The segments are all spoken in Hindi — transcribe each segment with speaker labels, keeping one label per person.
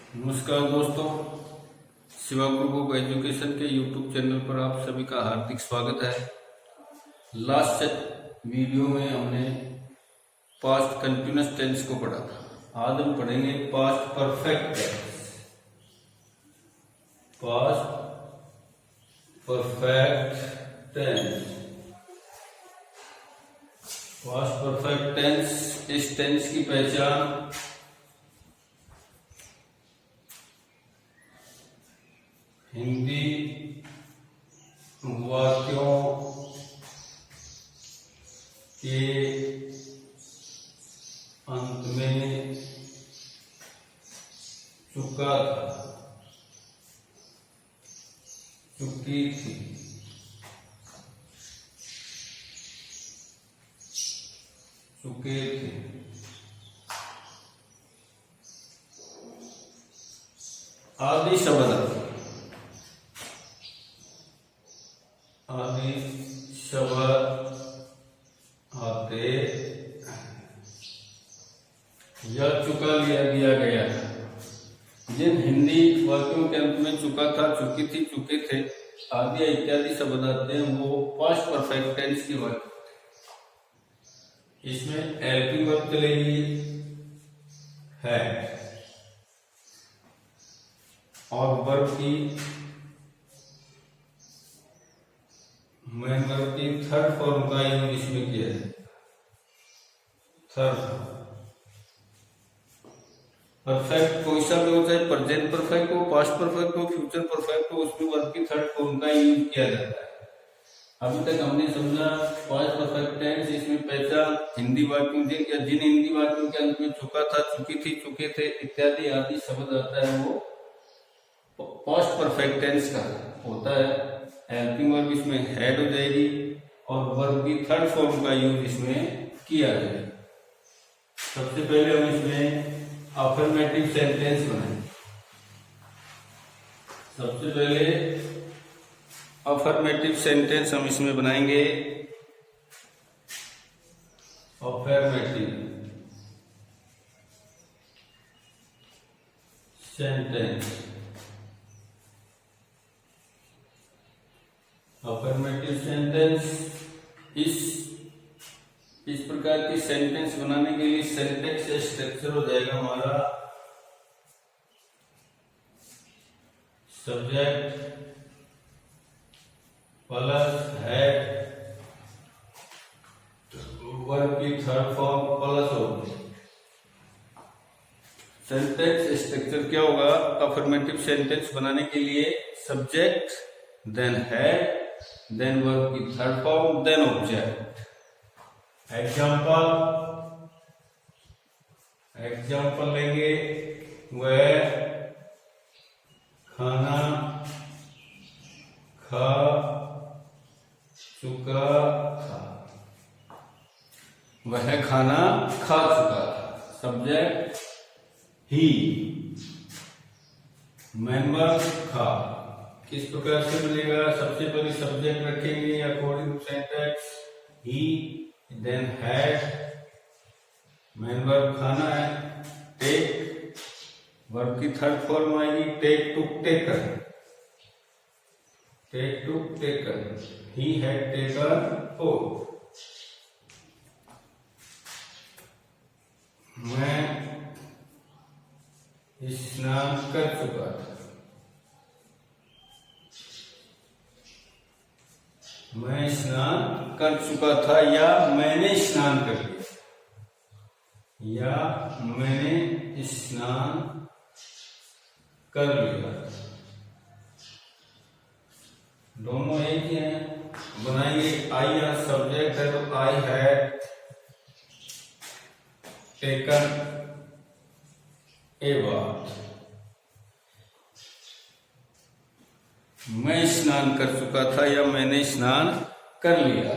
Speaker 1: नमस्कार दोस्तों, शिवा ग्रुप ऑफ एजुकेशन के यूट्यूब चैनल पर आप सभी का हार्दिक स्वागत है। लास्ट वीडियो में हमने पास्ट कंटिन्यूअस टेंस को पढ़ा था। आज हम पढ़ेंगे past perfect tense. Past perfect tense. Past perfect tense, इस टेंस की पहचान हिंदी वाक्यों के अंत में चुका था, चुकी थी, चुके थे, आदि शब्द आदि शब्द आते या चुका लिया दिया गया था। जिन हिंदी वाक्यों के अंत में चुका था, चुकी थी, चुके थे आदि इत्यादि शब्द आते हैं, वो पास्ट परफेक्ट टेंस की वाक्य। इसमें हेल्पिंग वर्ब चलेगी है और वर्ब की मेन वर्ब की थर्ड फॉर्म का यूज इसमें किया है। थर्ड परफेक्ट कोई सा भी हो, चाहे प्रेजेंट परफेक्ट हो, पास्ट परफेक्ट हो, फ्यूचर परफेक्ट हो, उसमें वर्ब की थर्ड फॉर्म का यूज किया जाता है। अभी तक हमने समझा पास्ट परफेक्ट टेंस, इसमें पहचान हिंदी वाक्यों जिन हिंदी वाक्यों के अंत में चुका था, चुकी थी, चुके थे इत्यादि आदि शब्द आता है, वो पास्ट परफेक्ट टेंस का होता है। हेल्पिंग वर्ब इसमें हेड हो जाएगी और वर्ब की थर्ड फॉर्म का यूज इसमें किया जाएगा। सबसे पहले हम इसमें अफर्मेटिव सेंटेंस बनाएंगे। सबसे पहले अफर्मेटिव सेंटेंस हम इसमें बनाएंगे। Affirmative sentence. अफर्मेटिव सेंटेंस इस प्रकार की सेंटेंस बनाने के लिए सिंटैक्स स्ट्रक्चर हो जाएगा हमारा सब्जेक्ट प्लस हेड, वर्ब की थर्ड फॉर्म प्लस होगी। सिंटैक्स स्ट्रक्चर क्या होगा? अफर्मेटिव सेंटेंस बनाने के लिए subject, then had, then verb की third form, then object. Example लेंगे, वह खाना खा चुका था। वह खाना खा चुका था। सब्जेक्ट ही, मेंबर खा। किस प्रकार से बनेगा? सबसे पहले सब्जेक्ट रखेंगे according to syntax he, then had, member खाना है, टेक, वर्ब की थर्ड फॉर्म आएगी take, took, taken, take, took, taken, he had taken oath. मैं स्नान कर चुका था। मैं स्नान कर चुका था या मैंने स्नान कर लिया, या मैंने स्नान कर लिया। दोनों एक ही हैं। बनाएंगे आई यहाँ सब्जेक्ट है तो आई हैड टेकन ए बाथ। मैं स्नान कर चुका था या मैंने स्नान कर लिया।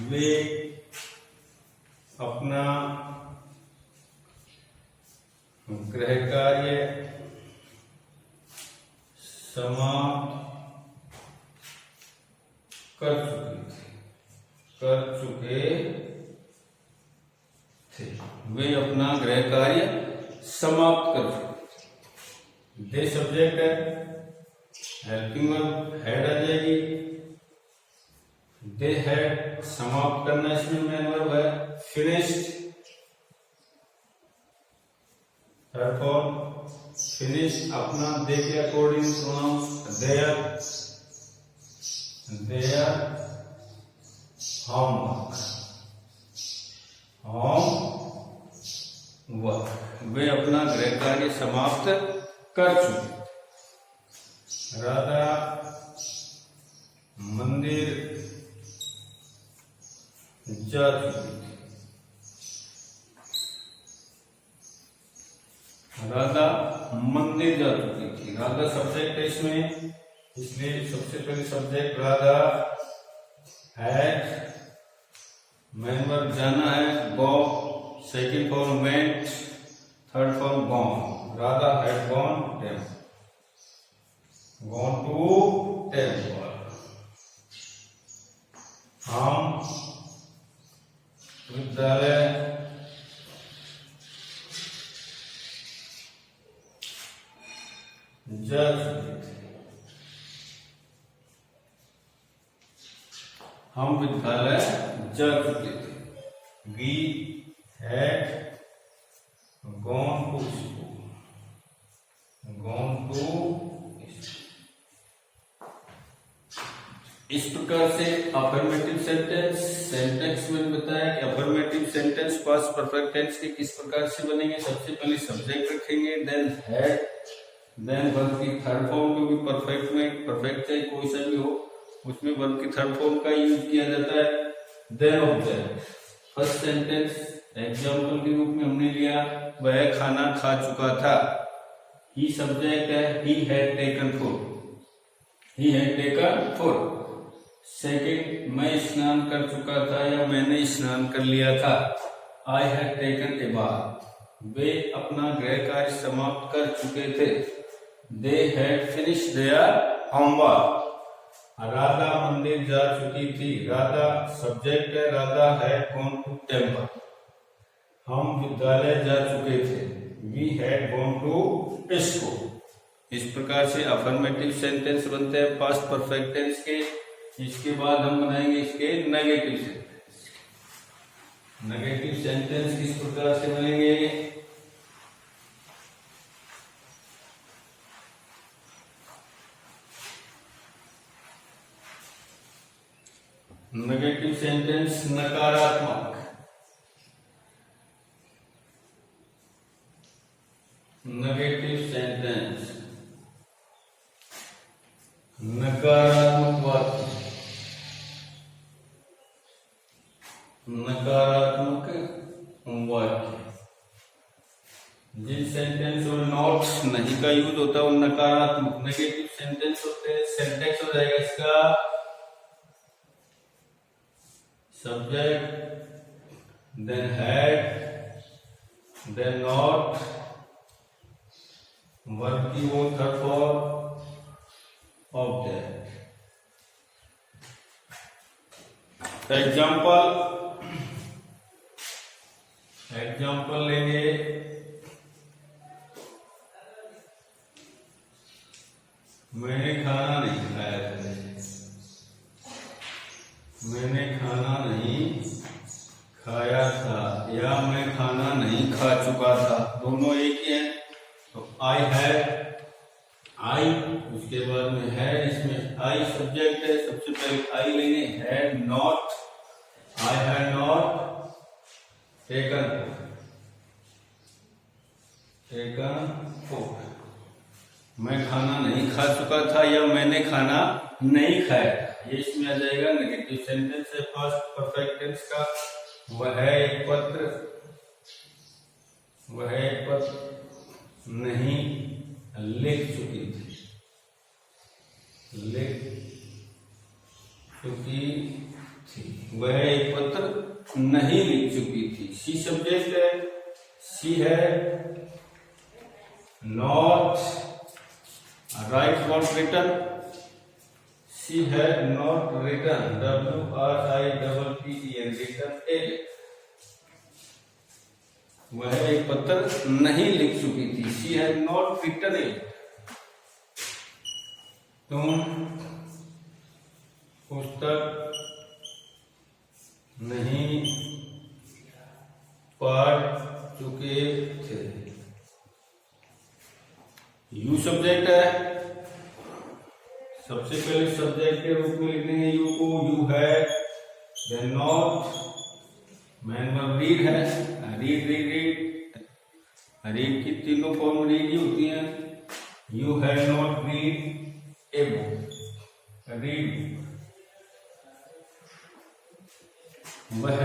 Speaker 1: वे अपना गृह कार्य समाप्त कर चुके थे। वे अपना गृह कार्य समाप्त कर चुके थे। दे सब्जेक्ट है, हेल्पिंग वर्ब हैड आ जाएगी, दे हैड समाप्त करना इसमें मेन वर्ब है, फिनिश्ड थर्ड फॉर्म, फिनिश अपना दे के अकॉर्डिंग प्रोनाउंस देयर होमवर्क वे अपना गृह कार्य समाप्त कर चुके। राधा मंदिर जा चुकी थी, राधा मंदिर जा चुकी थी। राधा सब्जेक्ट है इसमें, इसलिए सबसे पहले subject Radha had, main verb जाना है go, second form went, third form gone. Radha had gone to temple. हम विद्यालय जा चुके थे, हम विद्यालय जा चुके थे। We had gone to school, इस प्रकार से अफर्मेटिव सेंटेंस में बताया कि affirmative sentence past perfect tense के किस प्रकार से बनेंगे। सबसे पहले सब्जेक्ट रखेंगे, देन हैड, देन वर्ब की थर्ड फॉर्म को भी परफेक्ट में, परफेक्ट चाहे कोई सा भी हो उसमें वर्ब की थर्ड फॉर्म का यूज किया जाता है। Then object, first sentence example के रूप में हमने लिया, वह खाना खा चुका था। ही सब्जेक्ट है, he had taken food. Second, मैं स्नान कर चुका था या मैंने स्नान कर लिया था। I had taken a bath, वे अपना गृह कार्य समाप्त कर चुके थे। They had finished their homework. Radha मंदिर जा चुकी थी। राधा सब्जेक्ट है, Radha had gone to temple. हम विद्यालय जा चुके थे। We had gone to school. इस प्रकार से अफर्मेटिव सेंटेंस बनते हैं पास्ट परफेक्ट टेंस के। इसके बाद हम बनाएंगे इसके नेगेटिव सेंटेंस। नेगेटिव सेंटेंस किस प्रकार से बनेंगे? नेगेटिव सेंटेंस नकारात्मक, नेगेटिव सेंटेंस नकारात्मक वाक्य, नकारात्मक वाक्य। जिन सेंटेंस और नॉट नहीं का यूज होता है वो नकारात्मक नेगेटिव सेंटेंस होते हैं। सेंटेंस हो जाएगा इसका subject, then had, then not, verb की वो थर्ड फॉर्म, ऑब्जेक्ट। एग्जाम्पल लेंगे। मैंने खाना नहीं खाया था, मैंने खाना नहीं खाया था, या मैं खाना नहीं खा चुका था, दोनों एक ही हैं। तो आई हैड, आई उसके बाद में हैड, इसमें आई सब्जेक्ट है, सबसे पहले आई लेंगे। Had not, I had not taken food, मैं खाना नहीं खा चुका था या मैंने खाना नहीं खाया। ये इसमें आ जाएगा नेगेटिव सेंटेंस है पास्ट परफेक्ट टेंस का। वह एक पत्र नहीं लिख चुकी थी, वह एक पत्र नहीं लिख चुकी थी। सी सब्जेक्ट है, सी है not write not written, she had not written, WRITTEN, written a, वह एक पत्र नहीं लिख चुकी थी। she had not written a, तुम पुस्तक नहीं पढ़ चुके थे। यू सब्जेक्ट है, सबसे पहले सब्जेक्ट के रूप में लिखेंगे यू को। यू है, then not, main verb read है, रीड रीड रीड, रीड की तीनों फॉर्म रीड ही होती हैं। You have not read a book, read. वह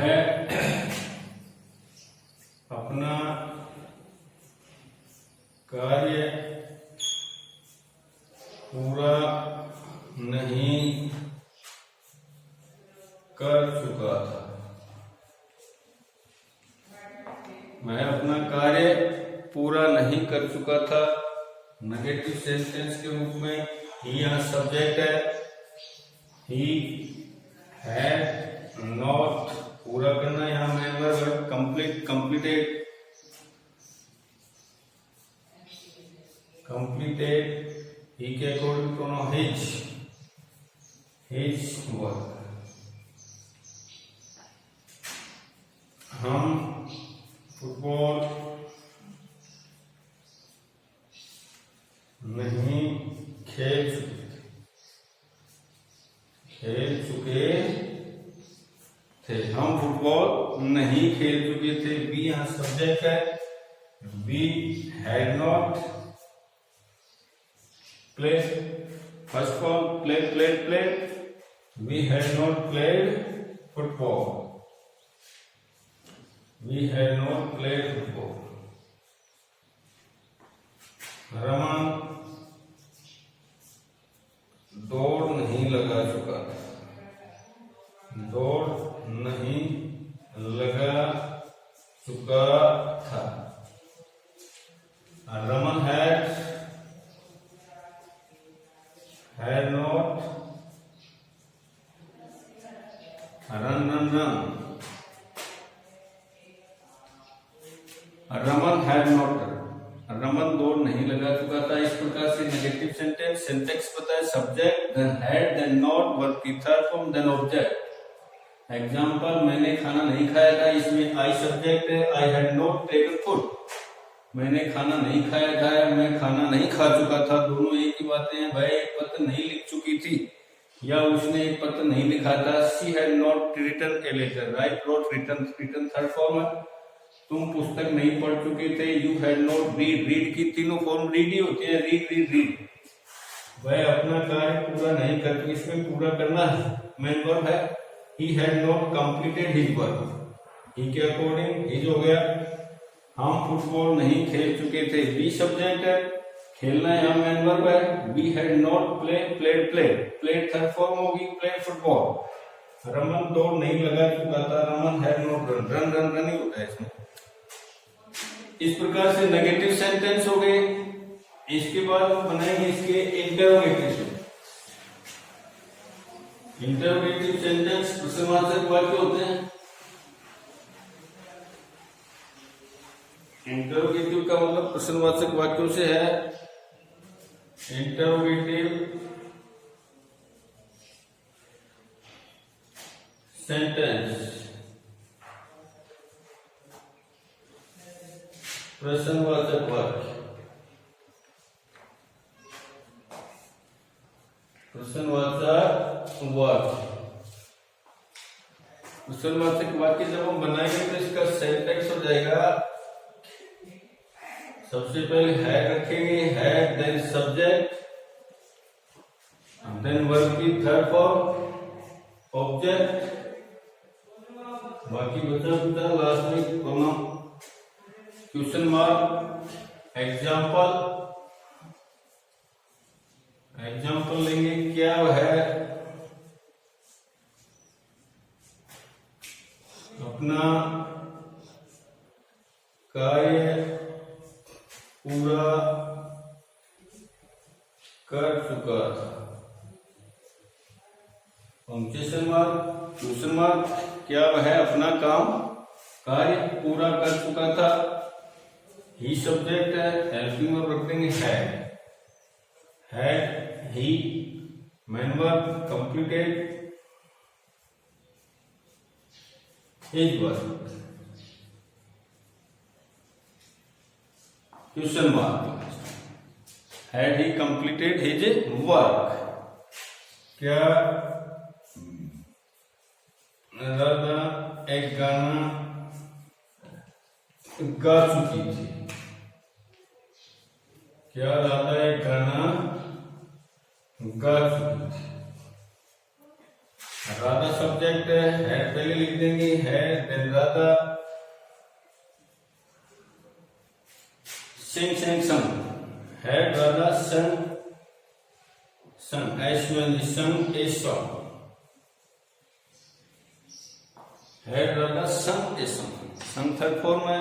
Speaker 1: अपना कार्य पूरा नहीं कर चुका था। मैं अपना कार्य पूरा नहीं कर चुका था। नेगेटिव सेंटेंस के रूप में ही यहाँ सब्जेक्ट है, ही हैड नॉट, पूरा करना यहाँ main verb, complete, completed, completed, he के अकॉर्डिंग प्रोनाउन हिज वर्क। हम फुटबॉल नहीं खेल चुके थे। हम फुटबॉल नहीं खेल चुके थे। बी यहाँ सब्जेक्ट है, we had not play, first form play played played, we had not played football, we had not played football. Raman दौड़ नहीं लगा चुका था, दौड़ नहीं लगा चुका था। Raman had not run, Raman had not, Raman दौड़ नहीं लगा चुका था। इस प्रकार से नेगेटिव सेंटेंस, सिंटेक्स पता है, subject, then had, then not, verb की third form, then object. Example, मैंने खाना नहीं खाया था, इसमें आई सब्जेक्ट है, I had not taken food. मैंने खाना नहीं खाया था, मैं खाना नहीं खा चुका था, दोनों एक ही बातें हैं। वह एक पत्र नहीं लिख चुकी थी या उसने एक पत्र नहीं लिखा था। She had not written a letter, write, wrote, written, written third form है। तुम पुस्तक नहीं पढ़ चुके थे, you had not read, read की तीनों फॉर्म रीड ही होती है, रीड रीड रीड। वह अपना कार्य पूरा नहीं कर, इसमें पूरा करना मेन वर्ब है। He had not completed his work, he के अकॉर्डिंग हिज हो गया। हम फुटबॉल नहीं खेल चुके थे, बी सब्जेक्ट है, खेलना यहाँ मेन वर्ब है। We had not played played third form होगी, प्लेड फुटबॉल। रमन दौड़ नहीं लगा चुका था, Raman had not run, run ही होता है इसमें। इस प्रकार से नेगेटिव सेंटेंस हो गए। इसके बाद बनाएंगे इसके इंटरोगेटिव। इंटरोगेटिव सेंटेंस प्रश्नवाचक वाक्य होते हैं। इंटरोगेटिव का मतलब प्रश्नवाचक वाक्यों से है। इंटरोगेटिव सेंटेंस प्रश्नवाचक वाक्य, प्रश्नवाचक वाक्य। प्रश्नवाचक वाक्य जब हम बनाएंगे तो इसका सिंटैक्स हो जाएगा। सबसे पहले है रखेंगे, है, देन सब्जेक्ट, देन वर्ब की थर्ड फॉर्म, ऑब्जेक्ट, बाकी बचा लास्ट में pronoun, question mark, example. Example लेंगे, क्या है अपना कार्य पूरा कर चुका था, पंक्चुएशन मार्क, क्वेश्चन मार्क, क्या वह अपना काम कार्य पूरा कर चुका था। ही सब्जेक्ट है, हेल्पिंग वर्ब रख देंगे had, he main verb completed his work. Question mark. Had he completed his work? क्या राधा एक गाना गा चुकी थी? क्या राधा एक गाना गा चुकी थी? राधा सब्जेक्ट है, पहले लिख देंगे है, देन राधा सिंग संग है, राधा संग संग ए सॉन्ग है, राधा संग ए सॉन्ग थर्ड फॉर्म है।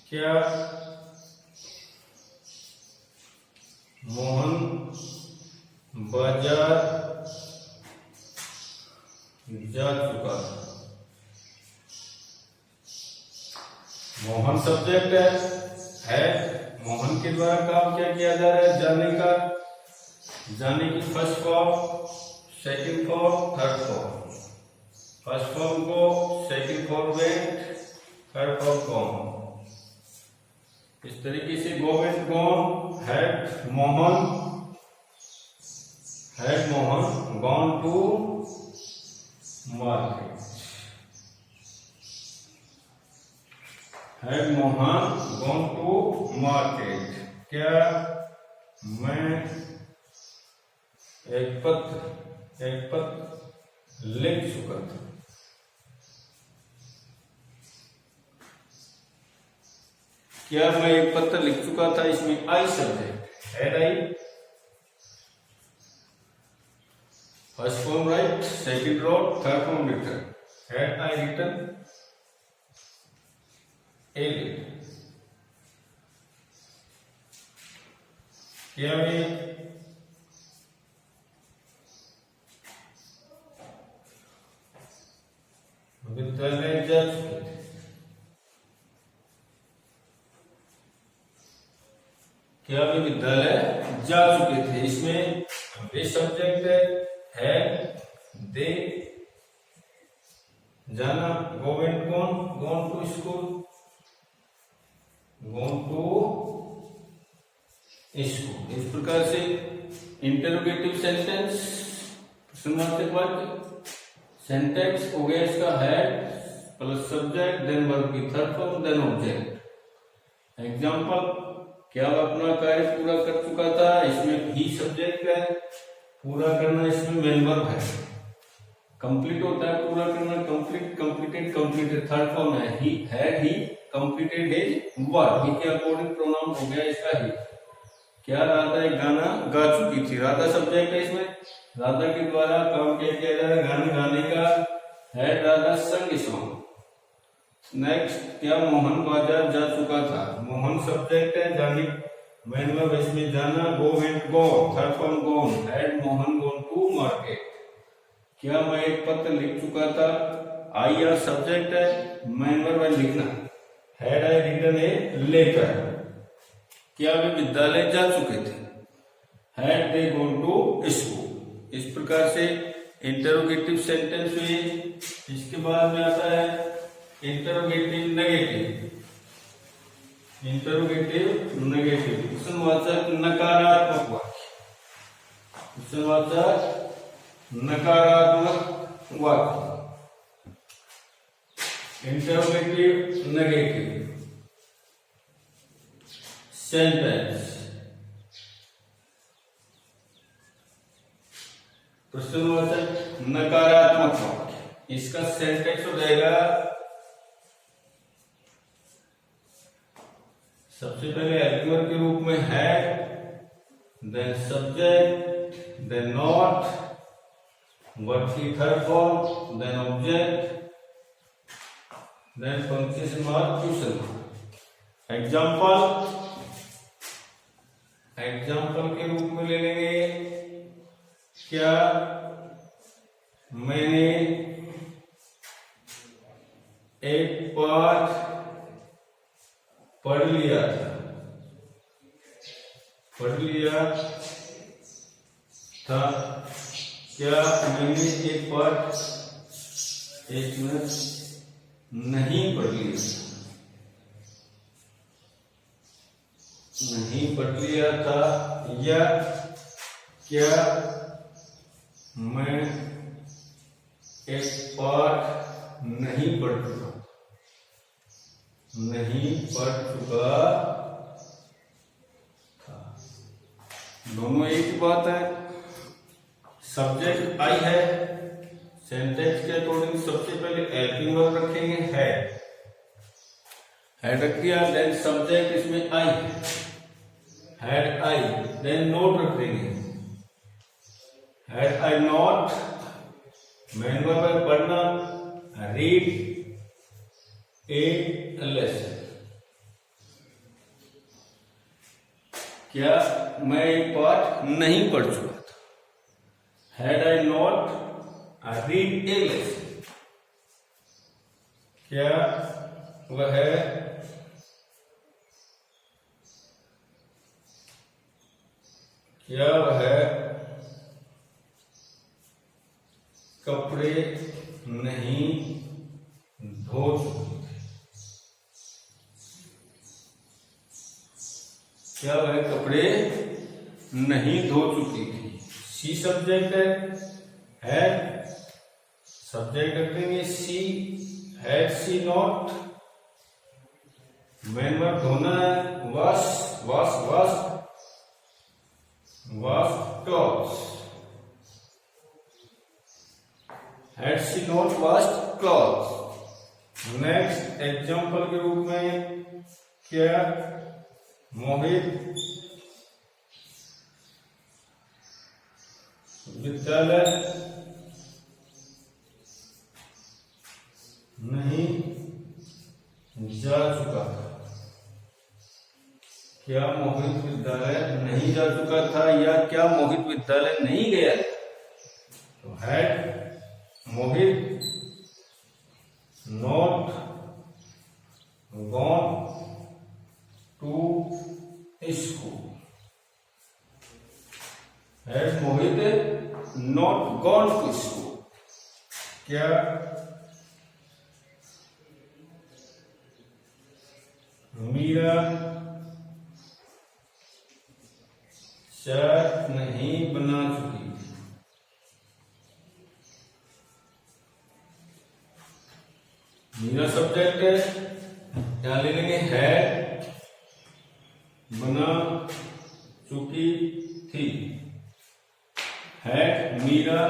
Speaker 1: क्या मोहन बाजार जा चुका था? मोहन सब्जेक्ट है, मोहन के द्वारा काम क्या किया जा रहा है? जाने की first form, second form, third form. First form को, second form went, third form gone. इस तरीके से go went gone, had Mohan gone to market, had Mohan gone to market. क्या मैं एक पत्र लिख चुका था? क्या मैं एक पत्र लिख चुका था? इसमें I subject, had I first form write, second wrote, third form written. Had I written a letter? क्या मैं विद्यालय जा चुके थे? क्या वे विद्यालय जा चुके थे? इसमें वे सब्जेक्ट है, दे जाना, go went gone, gone to school, gone to school. इस प्रकार से इंटरोगेटिव सेंटेंस, प्रश्नवाचक वाक्य, सेंटेंस हो गया इसका had plus subject, then verb की third form, then object. Example, क्या वह अपना कार्य पूरा कर चुका था? इसमें ही सब्जेक्ट है, पूरा करना इसमें मेन वर्ब है। कंप्लीट होता है पूरा करना, complete, completed, completed third form है। He had he completed his work, he के अकॉर्डिंग प्रोनाउन हो गया इसका ही। क्या राधा एक गाना गा चुकी थी? राधा सब्जेक्ट है, इसमें राधा के द्वारा काम क्या किया जा रहा है? गाना गाने का है, राधा संग सॉन्ग। नेक्स्ट, क्या मोहन बाजार जा चुका था? मोहन सब्जेक्ट है, जाने मेन वर्ब इसमें जाना, go went go, third form gone, had Mohan gone to market. क्या मैं एक पत्र लिख चुका था? आई या सब्जेक्ट है, मेन वर्ब है लिखना, had I written a letter. क्या वे विद्यालय जा चुके थे? Had they gone to school. इस प्रकार से इंटरोगेटिव सेंटेंस हुई। इसके बाद में आता है इंटरोगेटिव नेगेटिव। इंटरोगेटिव नेगेटिव प्रश्नवाचक नकारात्मक वाक्य, प्रश्नवाचक नकारात्मक वाक्य। इंटरोगेटिव नेगेटिव सेंटेंस, प्रश्नवाचक नकारात्मक वाक्य। इसका सेंटेंस हो जाएगा, सबसे पहले एडवर्ब के रूप में है, then subject, then not, verb की third form, then object, then punctuation mark, question mark. Example के रूप में ले लेंगे, क्या मैंने एक पाठ पढ़ लिया था? था, क्या मैंने एक पाठ इसमें नहीं पढ़ लिया, नहीं पढ़ लिया था, या क्या मैं एक पाठ नहीं पढ़ चुका, नहीं पढ़ चुका था। दोनों एक ही बात है। सब्जेक्ट आई है, सेंटेंस के अकॉर्डिंग सबसे पहले हेल्पिंग वर्ब रखेंगे हैड रख दिया, देन सब्जेक्ट इसमें आई है, हैड आई, देन नोट रख देंगे, had I not, main verb है पढ़ना, रीड ए लेसन, क्या मैं एक पाठ नहीं पढ़ चुका था, had I not read A lesson, क्या वह कपड़े नहीं धो चुके थे, क्या वह कपड़े नहीं धो चुकी थी। सी सब्जेक्ट है, सब्जेक्ट रखेंगे she, had she not, main verb धोना है, wash wash wash wash clothes, had she not washed clothes. Next example के रूप में, क्या मोहित विद्यालय नहीं जा चुका था, क्या मोहित विद्यालय नहीं जा चुका था, या क्या मोहित विद्यालय नहीं गया था। तो had Mohit not gone to school, had Mohit not gone to school, क्या मीरा चाय नहीं बना चुकी, मीरा सब्जेक्ट है, यहां ले लेंगे हैड बना चुकी थी, had Meera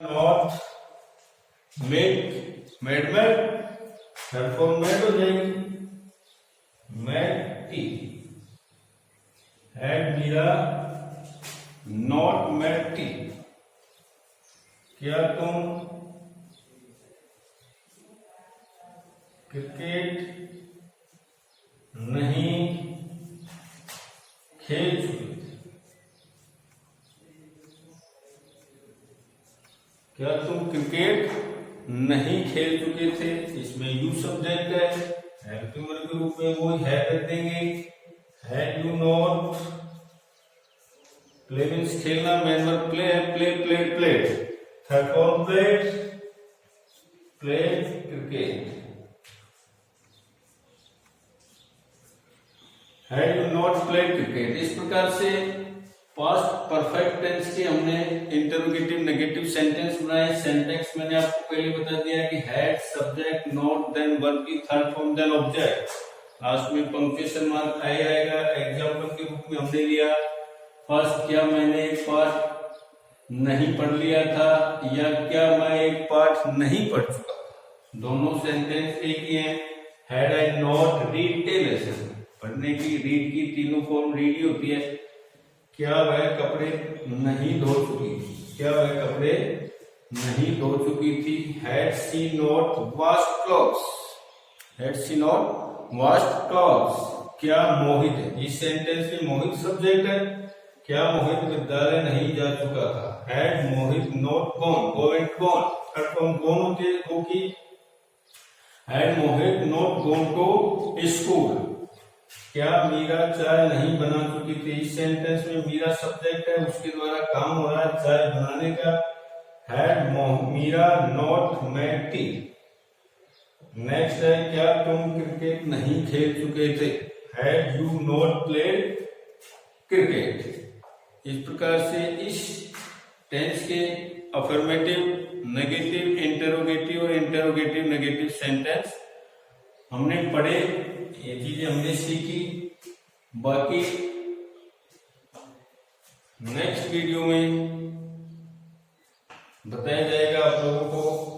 Speaker 1: not made made form made हो जाएगी, made tea, had Meera not made tea, क्या तुम क्रिकेट नहीं खेल चुके थे, क्या तुम क्रिकेट नहीं खेल चुके थे। इसमें यू सब्जेक्ट है, हेल्पिंग वर्ब के रूप में वो है कर देंगे, had you not, play means खेलना, मेन वर्ब प्ले है, play played played, third form played played cricket, had you not played cricket. इस प्रकार से पास्ट परफेक्ट टेंस के हमने इंटरोगेटिव नेगेटिव सेंटेंस बनाए। सेंटेंस मैंने आपको पहले बता दिया कि had subject not then verb की third form then object, last में पंक्चुएशन मार्क आएगा। एग्जांपल के रूप में हमने लिया फर्स्ट, क्या मैंने एक पाठ नहीं पढ़ लिया था, या क्या मैं एक पाठ नहीं पढ़ चुका। दोनों सेंटेंस एक ही है। Had I not read A lesson, पढ़ने की रीड की तीनों फॉर्म रीड ही होती है। क्या वह कपड़े नहीं धो चुकी थी, क्या वह कपड़े नहीं धो चुकी थी। Had she not washed clothes, had she not washed clothes. क्या मोहित है, इस सेंटेंस में मोहित सब्जेक्ट है, क्या मोहित विद्यालय नहीं जा चुका था। Had Mohit not gone, go and gone, third form gone होगी। Had Mohit not gone to school, क्या मीरा चाय नहीं बना चुकी थी। इस सेंटेंस में मीरा सब्जेक्ट है, उसके द्वारा काम हो रहा है चाय बनाने का। Had Meera not made tea. Next है, क्या तुम क्रिकेट नहीं खेल चुके थे। Had you not played cricket. इस प्रकार से इस टेंस के अफर्मेटिव, नेगेटिव, इंटरोगेटिव और इंटरोगेटिव नेगेटिव सेंटेंस हमने पढ़े, ये चीजें हमने सीखी। बाकी नेक्स्ट वीडियो में बताया जाएगा आप लोगों को